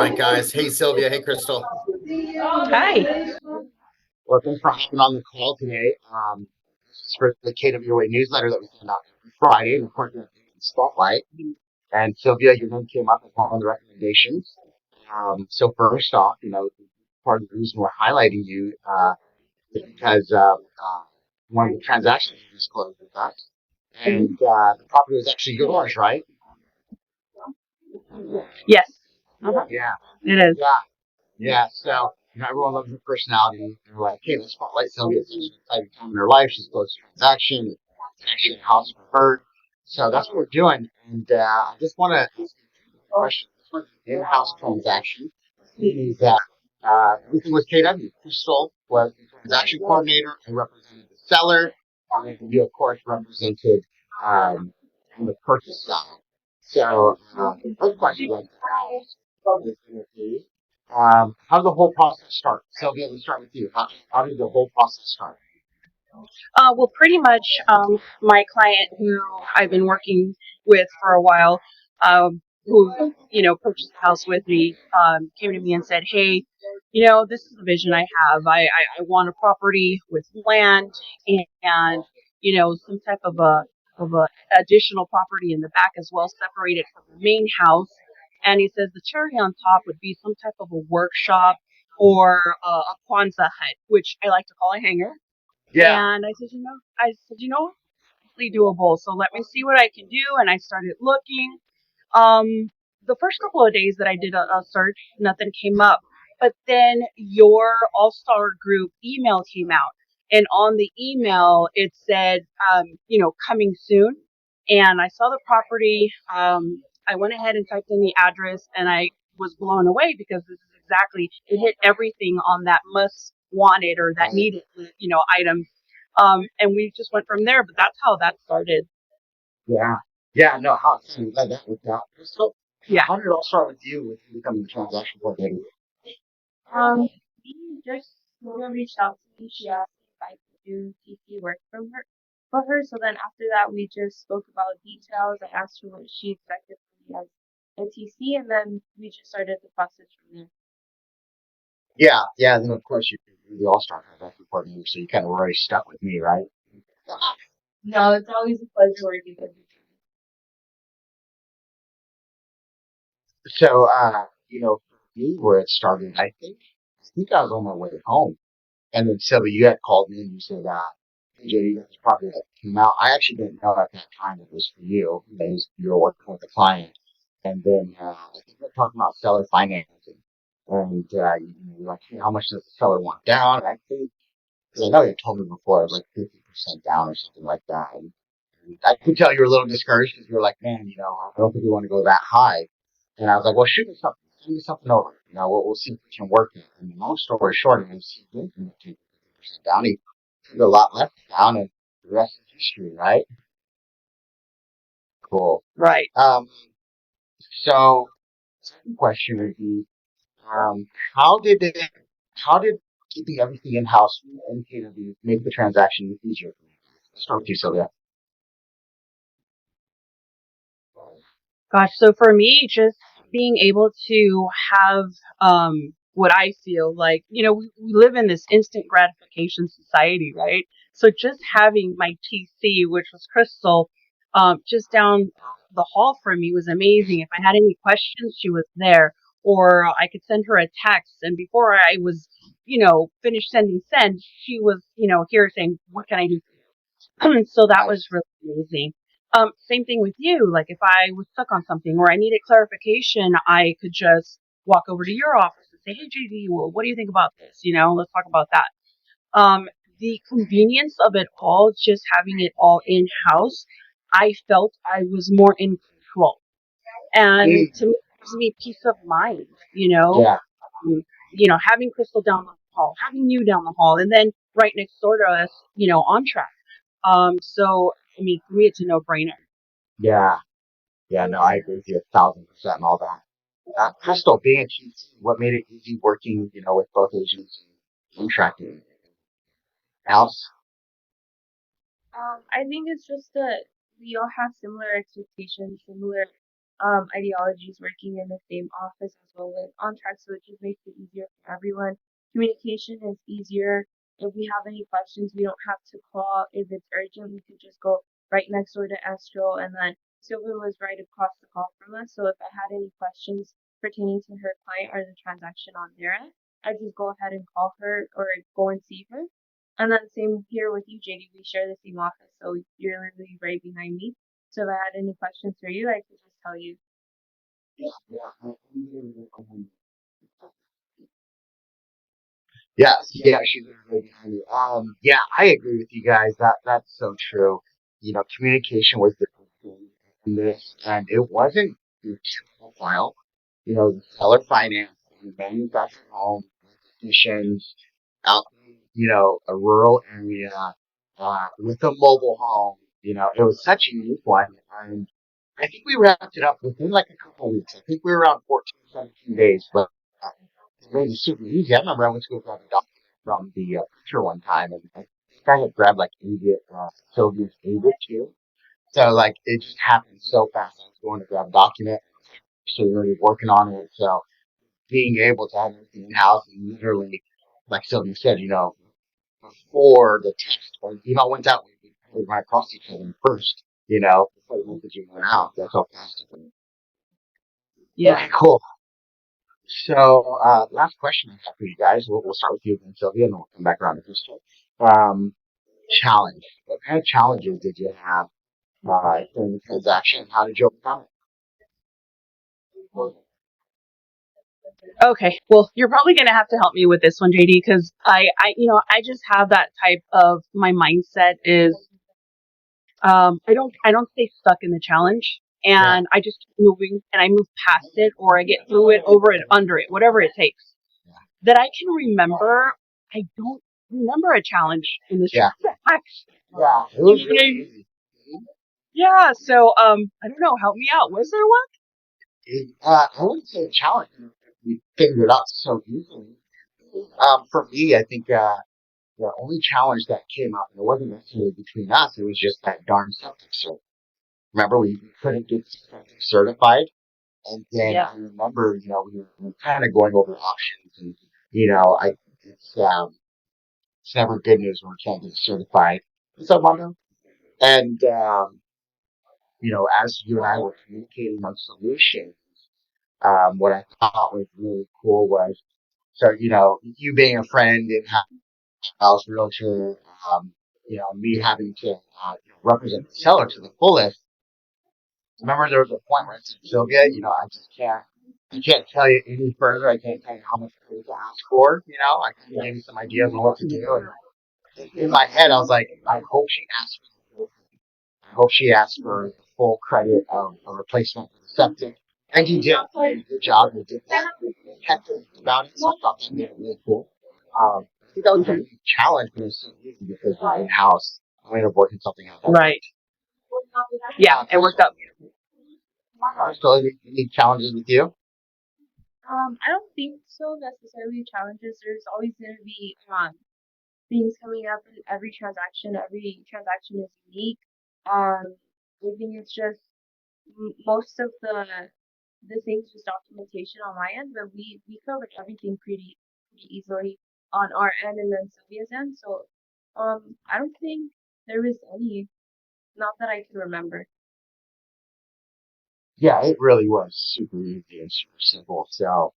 right, guys. Hey, Sylvia. Hey, Crystal. Hi. Well, thanks for hopping on the call today. This is for the KWA newsletter that we send out every Friday, and of course, the Spotlight. And Sylvia, your name came up as one of the recommendations. So first off, part of the reason we're highlighting you is because one of the transactions you just closed with us, and the property was actually yours, right? Yes. Uh-huh. Yeah, It is. yeah. Yeah, so everyone loves her personality. They're like, hey, let's spotlight Sylvia. It's such an exciting time in her life. She's close to transaction. It's actually a house for her. So that's what we're doing. And I just want to ask you a question. This was an in-house transaction. Meaning that everything was KW. Crystal was the transaction coordinator. I represented the seller. And then you, of course, represented um, on the purchase side. So the first question I'd like to ask this interview how did the whole process start? Sylvia, let's start with you. How did the whole process start? Well, pretty much, my client who I've been working with for a while, who purchased the house with me, came to me and said, "Hey, this is the vision I have. I want a property with land and some type of a additional property in the back as well, separated from the main house." And he says the cherry on top would be some type of a workshop or a Kwanzaa hut, which I like to call a hangar. Yeah, And I said, completely doable. So let me see what I can do. And I started looking. The first couple of days that I did a search, nothing came up. But then your All Star Group email came out, and on the email it said, coming soon. And I saw the property. I went ahead and typed in the address, and I was blown away because this is exactly it hit everything on that must wanted or that right. needed, items. And we just went from there. But that's how that started. Yeah, yeah. No, how so you led that worked out. So, Yeah. how did it all start with you becoming the transaction coordinator? Um, she just reached out to me. She asked if I could do TC work for her. So then after that, we just spoke about details. I asked her what she expected from me as a TC, and then we just started the process from there. Yeah, yeah. And then of course you're the all-star transaction coordinator, so you kind of were already stuck with me, right? No, it's always a pleasure working with you. So, for me, where it started, I think I was on my way home. And then Sylvia, you had called me and you said, hey, JD, you got this property that came out. I actually didn't know at that time it was for you. You were working with a client. And then I think we were talking about seller financing. And you were like, hey, how much does the seller want down? And I think, because I know you told me before, it was like 50% down or something like that. And I could tell you were a little discouraged because you were like, man, I don't think we want to go that high. And I was like, well, shoot me something. Send me something over. We'll see if we can work it. And long story short, I mean, he did take 50% down. He took a lot less down, and the rest is history, right? Cool. Right. Um, so, second question would be, um, how did it, how did keeping everything in house and KW make the transaction easier for you? Let's start with you, Sylvia. Gosh, so for me, just being able to have what I feel like, we live in this instant gratification society, right? So just having my TC, which was Crystal, just down the hall from me was amazing. If I had any questions, she was there, or I could send her a text. And before I was, finished send, she was, here saying, "What can I do for you?" So that was Nice. really amazing. Same thing with you. Like if I was stuck on something or I needed clarification, I could just walk over to your office and say, "Hey, JD, well, what do you think about this? Let's talk about that." Um, the convenience of it all, just having it all in house, I felt I was more in control, and Mm, to me, it gives me peace of mind. You know, yeah, having Crystal down the hall, having you down the hall, and then right next door to us, on track. So I mean, for me, it's a no-brainer. yeah, yeah. No, I agree with you 1,000% and all that. Crystal, being a GC, what made it easy working, with both agents and contracting house? I think it's just that we all have similar expectations, similar ideologies working in the same office as well with on track, so it just makes it easier for everyone. Communication is easier. If we have any questions, we don't have to call. If it's urgent, we could just go right next door to Astro, and then Sylvia was right across the call from us. So if I had any questions pertaining to her client or the transaction on their end, I'd just go ahead and call her or go and see her. And then same here with you, JD. We share the same office, so you're literally right behind me. So if I had any questions for you, I could just tell you. Yes, yeah, she's really behind you. Yeah, I agree with you guys. That's so true. Communication was the big thing in this, and it wasn't your typical file. The seller finance, the manufactured home, conditions, out, a rural area, with a mobile home. It was such a unique one, and I think we wrapped it up within like a couple of weeks. I think we were around 14, 17 days, but it made it super easy. I remember I went to go grab a document from the printer one time, and I think I had grabbed like Sylvia's Avid too. So like it just happened so fast. I was going to grab a document, so we were already working on it. So being able to have everything in house and literally, like Sylvia said, before the text or email went out, we ran across each other first. Before the messaging went out. That's how fast it went. Yeah. Okay, cool. So, last question I have for you guys. We'll start with you and Sylvia, and then we'll come back around to Crystal. Um, challenge. What kind of challenges did you have during the transaction? How did you overcome it? Okay. Well, you're probably gonna have to help me with this one, JD, because I just have that type of my mindset is I don't stay stuck in the challenge, Yeah, and I just keep moving and I move past it or I get through it, over it, under it, whatever it takes. yeah, That I can remember. I don't remember a challenge in this yeah, transaction. yeah. It was really easy. Yeah. So I don't know. Help me out. Was there one? I wouldn't say a challenge. We figured it out so easily. For me, I think the only challenge that came up, and it wasn't necessarily between us, it was just that darn septic cert. Remember, we couldn't get septic certified. And then Yeah. I remember, we were kind of going over options, and I it's never good news when we can't get certified. What's up, Mondo? And as you and I were communicating on solutions, what I thought was really cool was so you being a friend and house realtor, me having to represent the seller to the fullest. Remember, there was a point where I said, Sylvia, I can't tell you any further. I can't tell you how much I need to ask for. I can give you some ideas on what to do. And in my head, I was like, I hope she asks for I hope she asks for the full credit of a replacement for the septic. And he did. Good job. He did that. Kept about it, so I thought that made it really cool. I think that was a big challenge, but it was so easy because we're in house. We ended up working something out. Right. Yeah. It worked out. So any challenges with you? I don't think so necessarily challenges. There's always going to be things coming up in every transaction. Every transaction is unique. I think it's just most of the things was documentation on my end, but we covered everything pretty easily on our end and then Sylvia's end. So I don't think there is any, not that I can remember. Yeah, it really was super easy and super simple. So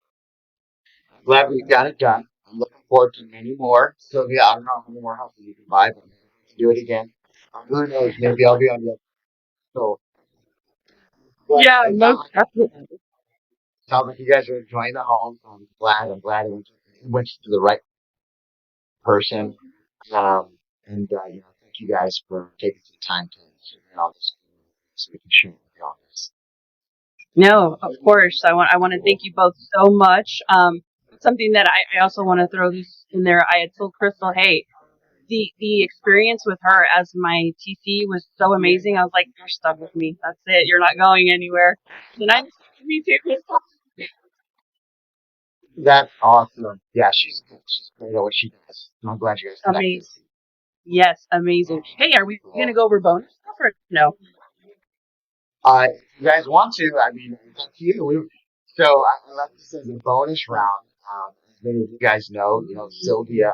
glad we got it done. I'm looking forward to many more. Sylvia, I don't know how many more houses you can buy, but maybe we can do it again. Who knows? Maybe I'll be on your show. But Yeah. it Most definitely. sounds like you guys are enjoying the home. So I'm glad it went to the right person. And thank you guys for taking some time to figure out this so we can share it with the office. No, of course. I want to thank you both so much. Something that I also want to throw this in there. I had told Crystal, hey, the experience with her as my TC was so amazing. I was like, you're stuck with me. That's it. You're not going anywhere. And I me too, Crystal. That's awesome. Yeah, she's great at what she does. I'm glad you guys connected. Amazing. Yes, amazing. Hey, are we gonna go over bonus stuff or no? If you guys want to, I mean, it's up to you. So I left this as a bonus round. As many of you guys know, Sylvia.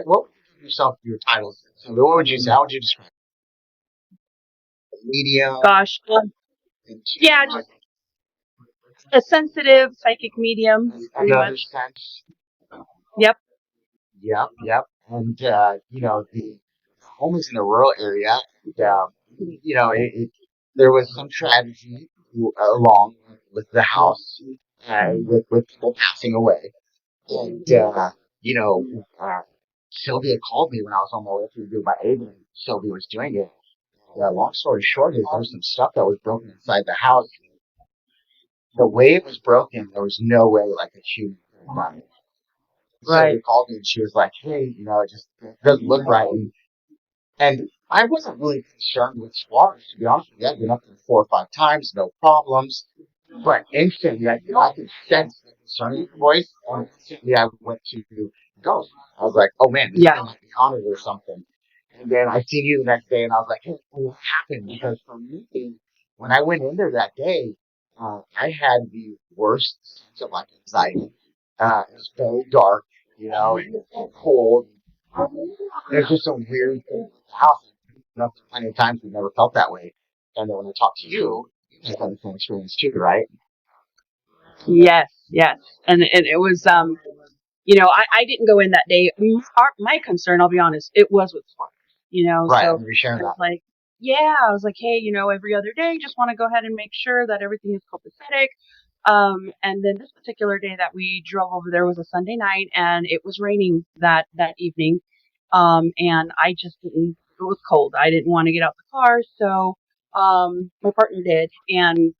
What would you give yourself your titles? So what would you say? How would you describe it? Medium? Gosh, yeah, Intuitive? just a sensitive psychic medium, pretty Another much. sense? Yep. Yep. And, the home is in a rural area. And, there was some tragedy along with the house, with people passing away. And, Sylvia called me when I was on my way to do my aid, and Sylvia was doing it. Long story short is there was some stuff that was broken inside the house. The way it was broken, there was no way like a human could have done it. Right. Sylvia called me and she was like, "Hey, it doesn't look right." And I wasn't really concerned with squatters, to be honest with you. I've been up there 4 or 5 times, no problems. But instantly, I could sense the concern in your voice, and instantly I went to ghost. I was like, "Oh man, this guy Yeah. might be haunted or something." And then I seen you the next day, and I was like, "Hey, what happened?" Because for me, when I went in there that day, I had the worst sense of like anxiety. It was very dark, and cold. There's just some weird things in the house. Plenty of times we've never felt that way. And then when I talk to you, you just had the same experience too, right? Yes. And it was I didn't go in that day. My concern, I'll be honest, it was with squatters. Right. I So remember you sharing I was that. like, yeah, I was like, hey, every other day, just want to go ahead and make sure that everything is copacetic. And then this particular day that we drove over there was a Sunday night, and it was raining that evening. And I just didn't. It was cold. I didn't want to get out the car, so my partner did. And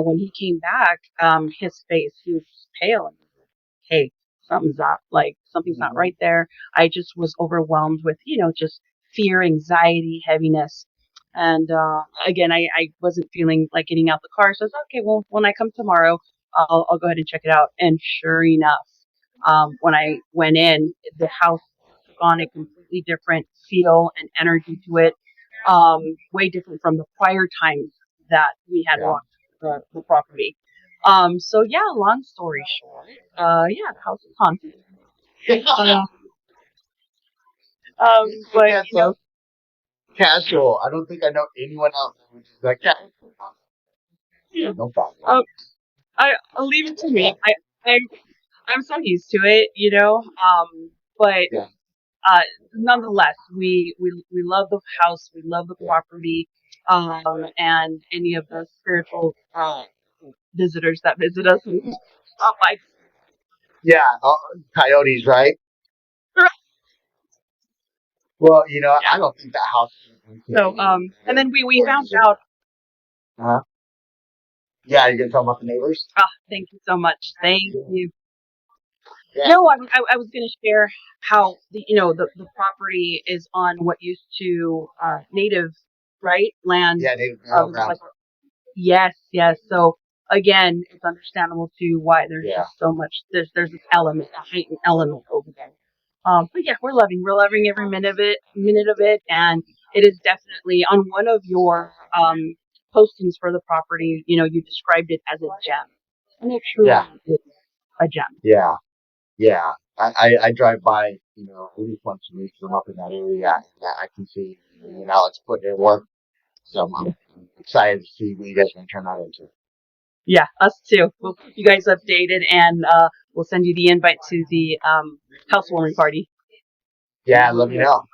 when he came back, his face, he was just pale. And hey, something's not right there. I just was overwhelmed with, just fear, anxiety, heaviness. And again, I wasn't feeling like getting out the car. So I was okay, well, when I come tomorrow, I'll go ahead and check it out. And sure enough, when I went in, the house took on a completely different feel and energy to it, way different from the prior times that we had Yeah. walked the property. So yeah, long story short, yeah, the house is haunted. Um, but That's so casual. I don't think I know anyone else who's just like, yeah, no problem. um, I'll leave it to me. I, I'm so used to it, but Yeah. uh, nonetheless, we love the house, we love the property, and any of the spiritual visitors that visit us and stop by. Yeah. Coyotes, right? Well, I don't think that house. So, and then we found out. Uh-huh. Yeah, you're gonna talk about the neighbors. Thank you so much. Thank you. Yeah. No, I was going to share how the property is on what used to native right land. Yeah, David Of like, yes. So again, it's understandable too why there's Yeah. just so much. There's this element, a heightened element over there. But yeah, we're loving every minute of it, and it is definitely on one of your postings for the property. You described it as a gem, and it truly Yeah. is a gem. Yeah. I drive by, at least once a week. 'Cause I'm up in that area. And I can see, Alex putting in work. So I'm excited to see what you guys are gonna turn that into. Yeah, us too. We'll keep you guys updated, and we'll send you the invite to the housewarming party. Yeah, let me know.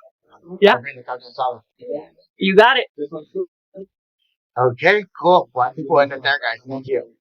Yeah. I'll bring the carne asada. You got it. Okay, cool. Well, I think we'll end it there, guys. Thank you.